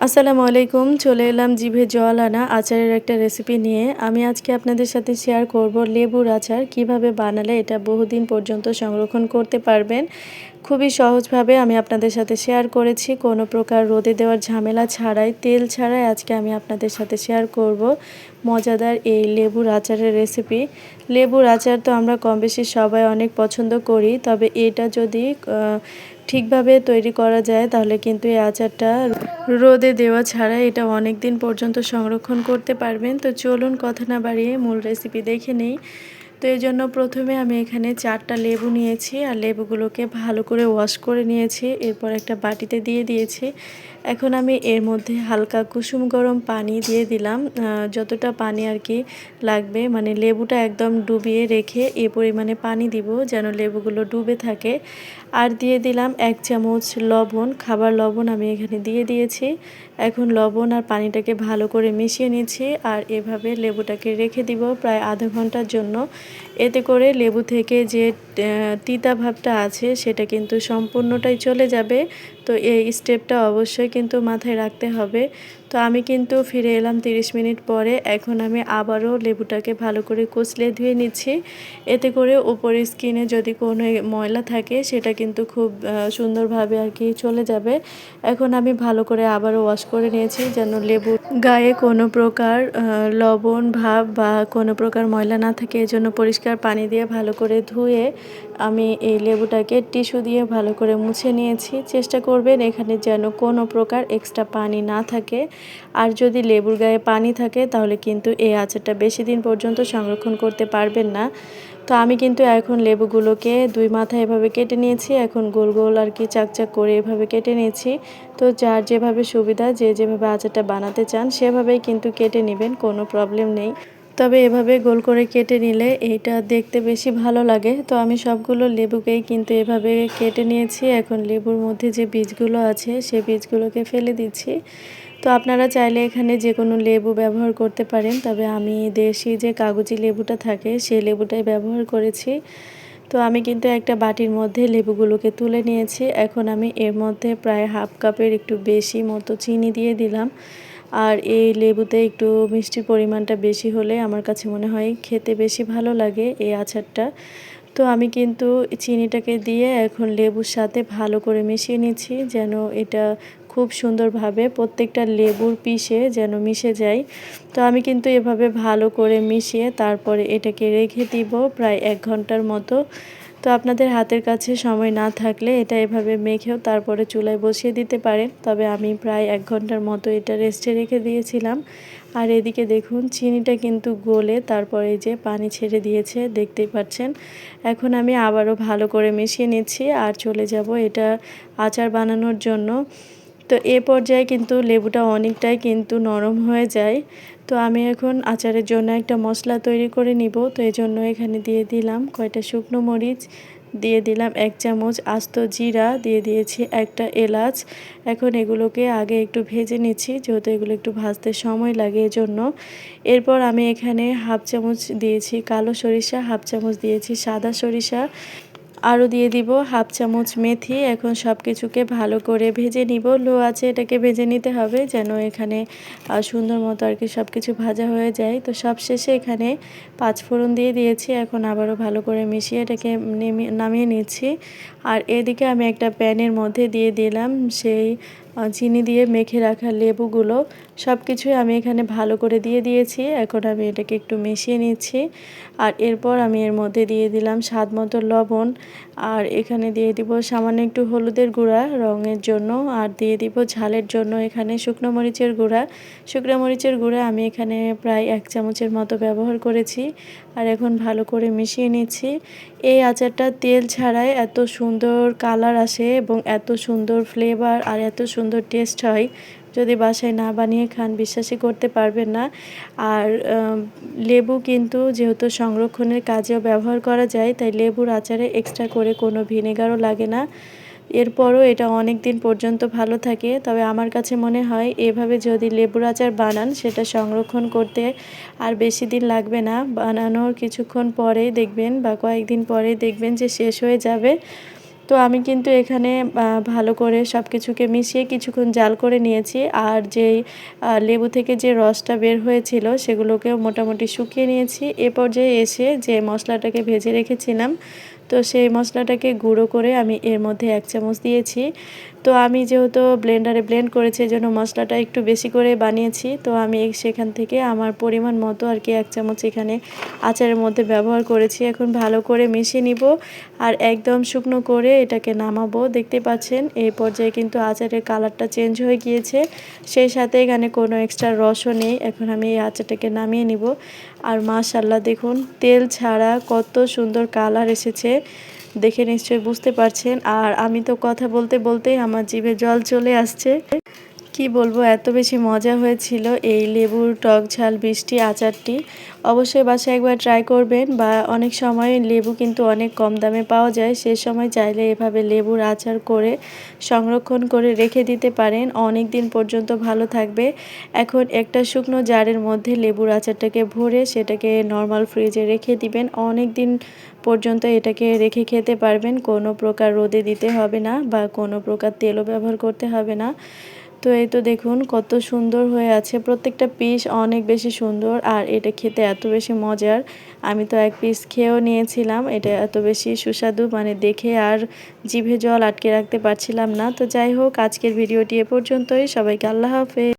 আসসালামু আলাইকুম। চলে এলাম জিভে জল আনা আচারের একটা রেসিপি নিয়ে। আমি আজকে আপনাদের সাথে শেয়ার করব লেবুর আচার কিভাবে বানালে এটা বহুদিন পর্যন্ত সংরক্ষণ করতে পারবেন। খুবই সহজভাবে আমি আপনাদের সাথে শেয়ার করেছি। কোনো প্রকার রোদে দেওয়ার ঝামেলা ছাড়াই, তেল ছাড়াই আজকে আমি আপনাদের সাথে শেয়ার করব মজাদার এই লেবুর আচারের রেসিপি। লেবুর আচার তো আমরা কমবেশি সবাই অনেক পছন্দ করি। তবে এটা যদি ঠিকভাবে তৈরি করা যায় তাহলে কিন্তু এই আচারটা রোদে দেওয়া ছাড়া এটা অনেক দিন পর্যন্ত সংরক্ষণ করতে পারবেন। তো চলুন কথা না বাড়িয়ে মূল রেসিপি দেখে নেই। তো এই জন্য প্রথমে আমি এখানে 4টা লেবু নিয়েছি আর লেবুগুলোকে ভালো করে ওয়াশ করে নিয়েছি। এরপর একটা বাটিতে দিয়ে দিয়েছি। এখন আমি এর মধ্যে হালকা কুসুম গরম পানি দিয়ে দিলাম। যতটা পানি আর কি লাগবে, মানে লেবুটা একদম ডুবিয়ে রেখে এ পরিমাণে পানি দিব যেন লেবুগুলো ডুবে থাকে। আর দিয়ে দিলাম 1 চামচ লবণ, খাবার লবণ আমি এখানে দিয়ে দিয়েছি। এখন লবণ আর পানিটাকে ভালো করে মিশিয়ে নিচ্ছি আর এভাবে লেবুটাকে রেখে দিব প্রায় আধা ঘন্টার জন্য। এতে করে লেবু থেকে যে তিতা ভাবটা আছে সেটা কিন্তু সম্পূর্ণটাই চলে যাবে। তো এই স্টেপটা অবশ্যই কিন্তু মাথায় রাখতে হবে। তো আমি কিন্তু ফিরে এলাম 30 মিনিট পরে। এখন আমি আবারও লেবুটাকে ভালো করে কচলে ধুয়ে নিচ্ছি। এতে করে উপরের স্কিনে যদি কোনো ময়লা থাকে সেটা কিন্তু খুব সুন্দরভাবে আর কি চলে যাবে। এখন আমি ভালো করে আবারও ওয়াশ করে নিয়েছি যেন লেবুর গায়ে কোনো প্রকার লবণ ভাব বা কোনো প্রকার ময়লা না থাকে। এজন্য পরিষ্কার পানি দিয়ে ভালো করে ধুয়ে আমি এই লেবুটাকে টিস্যু দিয়ে ভালো করে মুছে নিয়েছি। চেষ্টা করবেন এখানে যেন কোনো প্রকার এক্সট্রা পানি না থাকে। আর যদি লেবুর গায়ে পানি থাকে তাহলে কিন্তু এই আচারটা বেশি দিন পর্যন্ত সংরক্ষণ করতে পারবেন না। তো আমি কিন্তু এখন লেবুগুলোকে 2 মাথা এভাবে কেটে নিয়েছি। এখন গোল গোল আর কি চাকচাক করে এভাবে কেটে নিয়েছি। তো যার যেভাবে সুবিধা, যে যেভাবে আচারটা বানাতে চান সেভাবেই কিন্তু কেটে নেবেন, কোনো প্রবলেম নেই। তবে এভাবে গোল করে কেটে নিলে এইটা দেখতে বেশি ভালো লাগে। তো আমি সবগুলো লেবুকেই কিন্তু এভাবে কেটে নিয়েছি। এখন লেবুর মধ্যে যে বীজগুলো আছে সেই বীজগুলোকে ফেলে দিচ্ছি। তো আপনারা চাইলে এখানে যে কোনো লেবু ব্যবহার করতে পারেন, তবে আমি দেশি যে কাগজি লেবুটা থাকে সেই লেবুটাই ব্যবহার করেছি। তো আমি কিন্তু একটা বাটির মধ্যে লেবুগুলোকে তুলে নিয়েছি। এখন আমি এর মধ্যে প্রায় হাফ কাপের একটু বেশি মতো চিনি দিয়ে দিলাম। আর এই লেবুতে একটু মিষ্টির পরিমাণটা বেশি হলে আমার কাছে মনে হয় খেতে বেশি ভালো লাগে এই আচারটা। তো আমি কিন্তু চিনিটাকে দিয়ে এখন লেবুর সাথে ভালো করে মিশিয়ে নিচ্ছি যেন এটা খুব সুন্দরভাবে প্রত্যেকটা লেবুর পিষে যেন মিশে যায়। তো আমি কিন্তু এভাবে ভালো করে মিশিয়ে তারপরে এটাকে রেখে দিব প্রায় 1 ঘন্টার মতো। তো আপনাদের হাতের কাছে সময় না থাকলে এটা এভাবে মেখেও তারপরে চুলায় বসিয়ে দিতে পারেন। তবে আমি প্রায় 1 ঘন্টার মতো এটা রেস্টে রেখে দিয়েছিলাম। আর এদিকে দেখুন চিনিটা কিন্তু গলে তারপরে যে পানি ছেড়ে দিয়েছে, দেখতেই পাচ্ছেন। এখন আমি আবারও ভালো করে মিশিয়ে নিচ্ছি আর চলে যাব এটা আচার বানানোর জন্য। তো এ পর্যায়ে কিন্তু লেবুটা অনেকটাই কিন্তু নরম হয়ে যায়। তো আমি এখন আচারের জন্য একটা মশলা তৈরি করে নিব। তো এজন্য এখানে দিয়ে দিলাম কয়টা শুকনো মরিচ, দিয়ে দিলাম 1 চামচ আস্ত জিরা, দিয়ে দিয়েছি একটা এলাচ। এখন এগুলোকে আগে একটু ভেজে নিচ্ছি যেহেতু এগুলো একটু ভাজতে সময় লাগে এজন্য। এরপর আমি এখানে হাফ চামচ দিয়েছি কালো সরিষা, হাফ চামচ দিয়েছি সাদা সরিষা, আরও দিয়ে দিব হাফ চামচ মেথি। এখন সব কিছুকে ভালো করে ভেজে নিব। লো আছে এটাকে ভেজে নিতে হবে যেন এখানে সুন্দর মতো আর কি সব কিছু ভাজা হয়ে যায়। তো সবশেষে এখানে 5 ফোড়ন দিয়ে দিয়েছি। এখন আবারও ভালো করে মিশিয়ে এটাকে নামিয়ে নিচ্ছি। আর এদিকে আমি একটা প্যানের মধ্যে দিয়ে দিলাম সেই চিনি দিয়ে মেখে রাখা লেবুগুলো। সব কিছুই আমি এখানে ভালো করে দিয়ে দিয়েছি। এখন আমি এটাকে একটু মিশিয়ে নিচ্ছি। আর এরপর আমি এর মধ্যে দিয়ে দিলাম স্বাদ মতো লবণ। আর এখানে দিয়ে দিব সামান্য একটু হলুদের গুঁড়া রঙের জন্য। আর দিয়ে দিব ঝালের জন্য এখানে শুকনো মরিচের গুঁড়া। শুকনো মরিচের গুঁড়া আমি এখানে প্রায় 1 চামচের মতো ব্যবহার করেছি। আর এখন ভালো করে মিশিয়ে নিচ্ছি। এই আচারটা তেল ছাড়াই এত সুন্দর কালার আসে এবং এত সুন্দর ফ্লেভার আর এত সুন্দর টেস্ট হয়, যদি বাসায় না বানিয়ে খান বিশ্বাসই করতে পারবেন না। আর লেবু কিন্তু যেহেতু সংরক্ষণের কাজেও ব্যবহার করা যায়, তাই লেবুর আচারে এক্সট্রা করে কোনো ভিনেগারও লাগে না। এরপরও এটা অনেক দিন পর্যন্ত ভালো থাকে। তবে আমার কাছে মনে হয় এভাবে যদি লেবুর আচার বানান সেটা সংরক্ষণ করতে আর বেশি দিন লাগবে না। বানানোর কিছুক্ষণ পরেই দেখবেন বা কয়েকদিন পরেই দেখবেন যে শেষ হয়ে যাবে। তো আমি কিন্তু এখানে ভালো করে সব কিছুকে মিশিয়ে কিছুক্ষণ জাল করে নিয়েছি। আর যেই লেবু থেকে যে রসটা বের হয়েছিল সেগুলোকেও মোটামুটি শুকিয়ে নিয়েছি। এ পর্যায়ে এসে যে মশলাটাকে ভেজে রেখেছিলাম, তো সেই মশলাটাকে গুঁড়ো করে আমি এর মধ্যে 1 চামচ দিয়েছি। তো আমি যেহেতু ব্লেন্ডারে ব্লেন্ড করেছি এজন্য মশলাটা একটু বেশি করে বানিয়েছি। তো আমি সেখান থেকে আমার পরিমাণ মতো আর কি 1 চামচ এখানে আচারের মধ্যে ব্যবহার করেছি। এখন ভালো করে মিশিয়ে নিব আর একদম শুকনো করে এটাকে নামাবো। দেখতে পাচ্ছেন এই পর্যায়ে কিন্তু আচারের কালারটা চেঞ্জ হয়ে গিয়েছে। সেই সাথে এখানে কোনো এক্সট্রা রসও নেই। এখন আমি এই আচারটাকে নামিয়ে নিব। আর মাশাআল্লাহ দেখুন তেল ছাড়া কত সুন্দর কালার এসেছে। দেখে নিশ্চয়ই বুঝতে পারছেন। আর আমি তো কথা বলতে বলতেই আমার জিভে জল চলে আসছে। কি বলবো, এত বেশি মজা হয়েছিল এই লেবুর টক ঝাল বৃষ্টি আচারটি। অবশ্যই বাসায় একবার ট্রাই করবেন। বা অনেক সময় লেবু কিন্তু অনেক কম দামে পাওয়া যায়, সে সময় চাইলে এভাবে লেবুর আচার করে সংরক্ষণ করে রেখে দিতে পারেন, অনেক দিন পর্যন্ত ভালো থাকবে। এখন একটা শুকনো জারের মধ্যে লেবুর আচারটাকে ভরে সেটাকে নর্মাল ফ্রিজে রেখে দিবেন, অনেক দিন পর্যন্ত এটাকে রেখে খেতে পারবেন। কোনো প্রকার রোদে দিতে হবে না বা কোনো প্রকার তেলও ব্যবহার করতে হবে না। তো এই তো দেখুন কত সুন্দর হয়ে আছে, প্রত্যেকটা পিস অনেক বেশি সুন্দর আর এটা খেতে এত বেশি মজার। আমি তো 1 পিস খেয়েও নিয়েছিলাম, এটা এত বেশি সুস্বাদু মানে দেখে আর জিভে জল আটকে রাখতে পারছিলাম না। তো যাই হোক, আজকের ভিডিওটি এ পর্যন্তই। সবাইকে আল্লাহ হাফেজ।